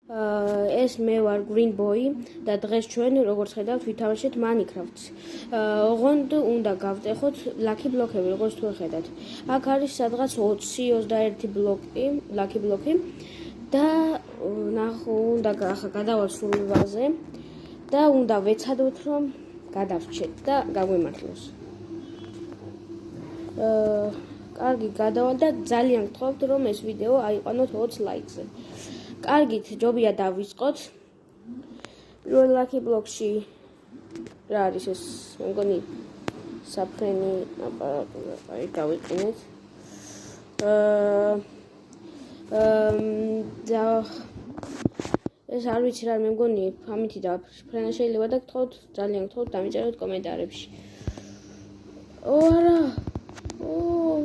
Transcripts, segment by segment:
ეს მე ვარ Green Boy და დღეს ჩვენ როგორც ხედავთ ვითამაშეთ Minecraft-ს. ოღონდ უნდა გავტეხოთ Lucky ბლოკები, როგორც თქვენ ხედავთ. აქ არის სადღაც 20-21 Lucky ბლოკი და უნდა ახლა გადავალ სურვილზე და უნდა ვეცადოთ რომ გადავრჩეთ და გაგვემართლოს. კარგი, გადავალ და ძალიან გთხოვთ რომ ეს ვიდეო აიყვანოთ 20 ლაიქზე. კარგით, ჯობია დავიწყოთ. პირველ Lucky ბლოკში რა არის ეს? მე მგონი საფრენი აპარატურა, აი დავიყინეთ. და ეს არ ვიცი რა, მე მგონი ამითი დაფრენა შეიძლება და გთხოვთ, ძალიან გთხოვთ დამიწეროთ კომენტარებში. არა.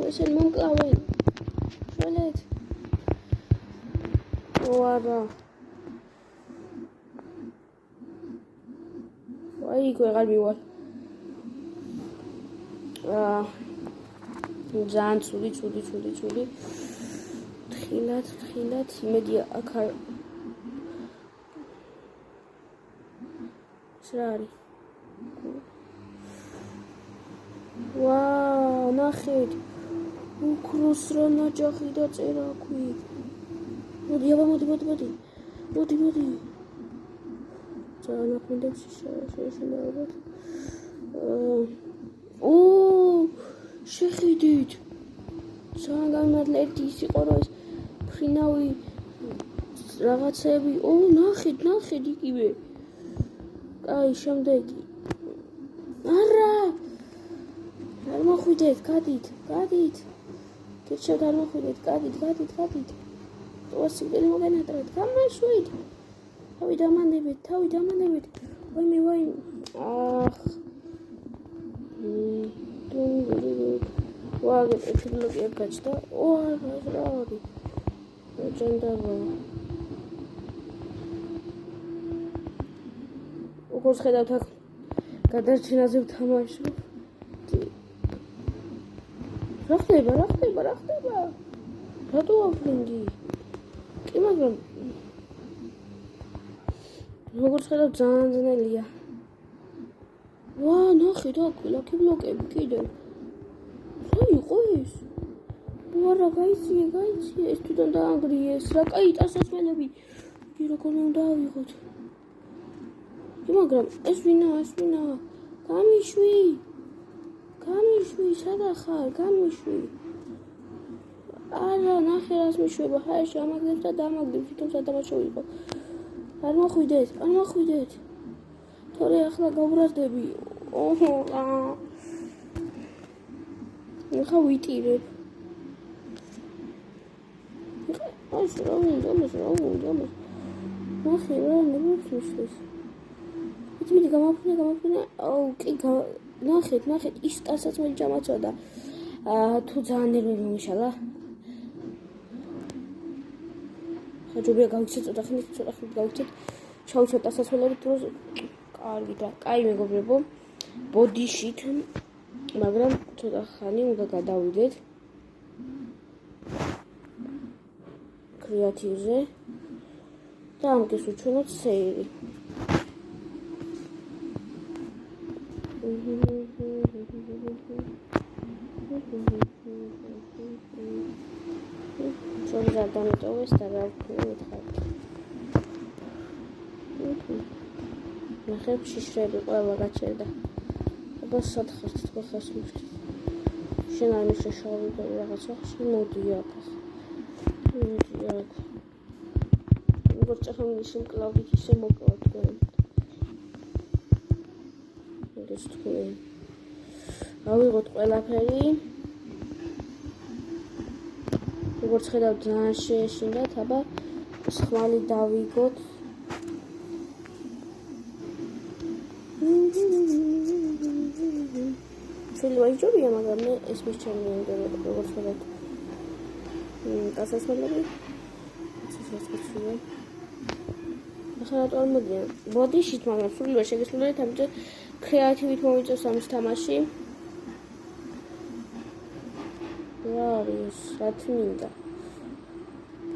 ესენ მომკლავენ. შველეთ. არა. აი, ვეღარ მივალ. ძალიან ცუდი. თხილად, იმედია აქ არ რა არის? ვაუ, ნახეთ. უკროს რა ნაჯახი და წერა აქვე. მოდი. ძალიან აფრინდებს შეიძლება ალბათ. შეხედით. ძალიან გამარჯვება, ერთი ის იყო რომ ეს ფრინავი რაღაცები. ნახეთ იგივე. აი, შემდეგი. არა! არ მოხვიდეთ, გადით. გეჩვენოთ არ მოხვიდეთ, გადით. ტოვასიგელი მოგენატრეთ, გამაშვით. თავი დამანებით. ვაიმე. ვაგე ერთი ბლოკი არ გაჩნდა. რა არის? ჯანდაბა. როგორც ხედავთ აქ გადარჩენაზე ვთამაშობ. რა ხდება? რატო აფრინდი? კი, მაგრამ როგორც ხედავთ ძალიან ძნელია. ნახეთ აქ Lucky ბლოკები კიდევ. რა იყო ეს? არა, გაიციე, ეს თვითონ დაანგრიეს. რა კაი ტასაცმელები. როგორ უნდა ავიღოთ? მაგრამ ეს ვინაა? გამიშვი, სადა ხარ? გამიშვი. არა, ნახე რას მიშვება, ჰაერში ამაგდებს და დამაგდებს, თვითონ სადამაშო იყო. არ მოხვიდეთ. თორე ახლა გავბრაზდები. ახლა ვიტირებ. რა უნდა? ნახე რა, ნებობს. მიდი გამაფრინე. კი, ნახეთ, ის ტანსაცმელი ჩამაწოდა. თუ ძალიან ნერვები მომიშალა. ხაჯობია გავიქცეთ ცოტა ხნით გავიქცეთ. შავჩა ტანსაცმელები დროს კარგი და კაი მეგობრებო. ბოდიშით, მაგრამ ცოტა ხანი უნდა გადავიდეთ. კრეატივზე და ამკეს უჩვენოთ სეირი. ზოგადად დამიტოვეს და რა ვქნა მითხარით. ნახეთ, შიშრები ყველა გაჩერდა. აბა სათხართ თქვენ ხას მივხვდით. შენ არ მიშაშავდა რაღაცა, მოდი აქ. როგორც ახლა სიმკლავით ისე მოკლავთ თქვენ. ეს თქვენ. ავიღოთ ყველაფერი. როგორც ხედავთ, ძალიან შეეშინდათ, აბა ხმალი დავიგოთ. შეიძლება იჯობია, მაგრამ მე ეს მისჩემია, როგორც ხედავთ. ტასაცმელები. ახლა რატო არ მოდიან? ბოდიშით, მაგრამ სულივერ შეგესრულეთ, ამიტომ კრეატივით მოვიწევს ამის თამაში. რა არის? რა თმინდა?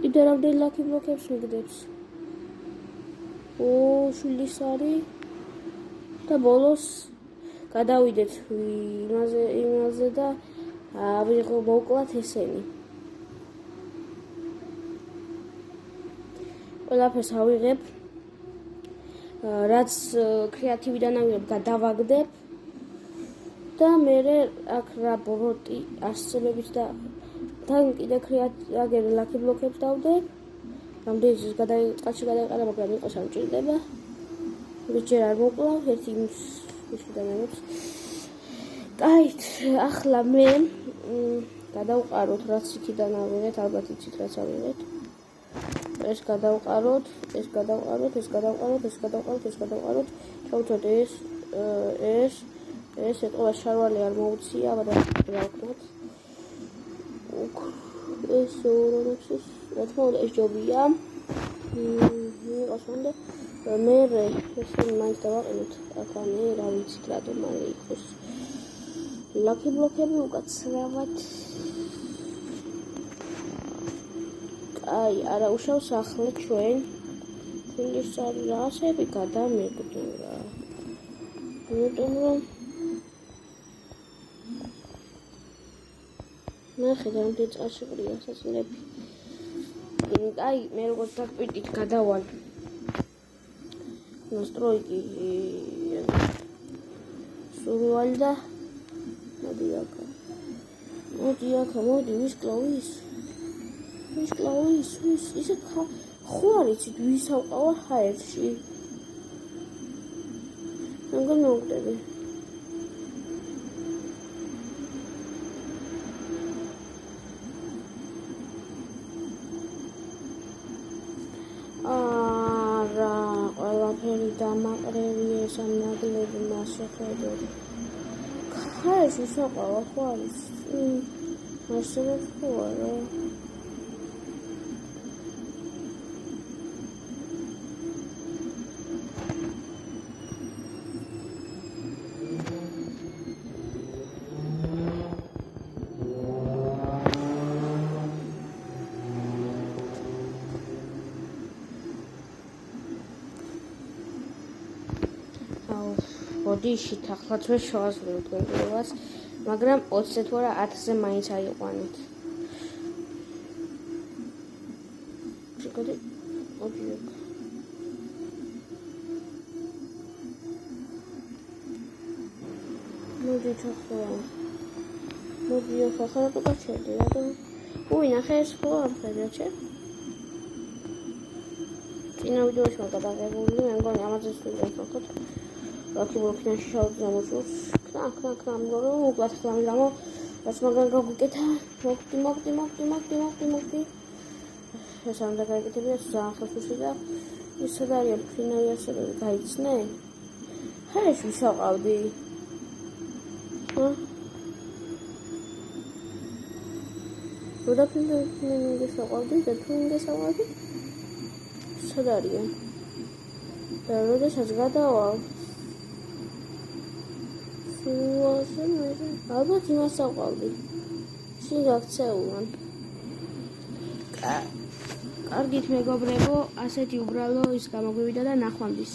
კიდე რამდენი Lucky ბლოკებს მიგდებს? შვილის არის და ბოლოს გადავიდეთ იმაზე და მოვკლათ ესენი. ყველაფერს ავიღებ, რაც კრეატივიდან ავიღებ, გადავაგდებ და მე აქ რა ბოროტი ასწლებით და თან კიდე აგერ ლაკი ბლოკებს დავდებ. რამდენი ის წყალში გადაიყარა, მაგრამ იყოს არ მჭირდება. ჯერ არ მოკლავ, ერთი ისედან ამებს. კაით, ახლა მე გადავყაროთ, რაც იქიდან ავიღეთ, ალბათ იცით რაც ავიღეთ. ეს გადავყაროთ, ეს გადავყაროთ, ეს გადავყაროთ, ეს გადავყაროთ, ეს გადავყაროთ. ჩავთვალოთ ეს ეტყობა შარვალი არ მოუცია, მაგრამ რა ვქნათ. ეს ორონებს რა თქმა უნდა ეს ჯობია. მიყავსამდე მე ესენი მაინც დავაყენოთ. ახლა რა ვიცით რატომ არ იყოს. ლაკი ბლოკები უკაცრავად. აი, არა უშავს ახლა ჩვენ ფინდის რაღაცები გადამეგდო რა. იმიტომ რომ ნახე და რამდენი წყალში ყრია სასწლები. აი, მე როგორც დაგპირდით გადავალ настройки სურვალი და მოდი აქ ვისკლავის ისე ხო არ იცით ვის ავყავა ჰაერში მგონი მოვკვდები ყველაფერი დამაყრევია ეს ნაგლები მასე ხედავ ჰაერში საყავა ხო არის მასე ხო არა ბოდიში ახლა ჩვენ შევასრულოთ კონტროლას, მაგრამ 20-ზე თუ არა 10-ზე მაინც აიყვანეთ. შეგოდი, მოდი აქ. მოდი ახლა. მოდი ახლა რა გაჩერდი, რატომ? ნახე ეს ხო არ ხედავ, ჩე? წინა ვიდეოში მაგადაღებული, მე მგონი ამაზე ვსვით. Laki blokina şişaldı zamoçuz. Kna mgorу, uklad xlami zamo. Რაც მაგრამ გავგიკეთა. მოკდი. ეს ამ და გაიგეთებია ზახასუსი და ის სად არის ფინალი ასებები გაიცნე? ეს ვისაყავდი. როდაფინდა მიგესაყავდი და თუ მიგესაყავდი? სად არის? და როდესაც გადავალ ალბათ იმას აყვავდი. შენ გაქცეულან. კარგით მეგობრებო, ასეთი უბრალო ის გამოგვივიდა და ნახვამდის.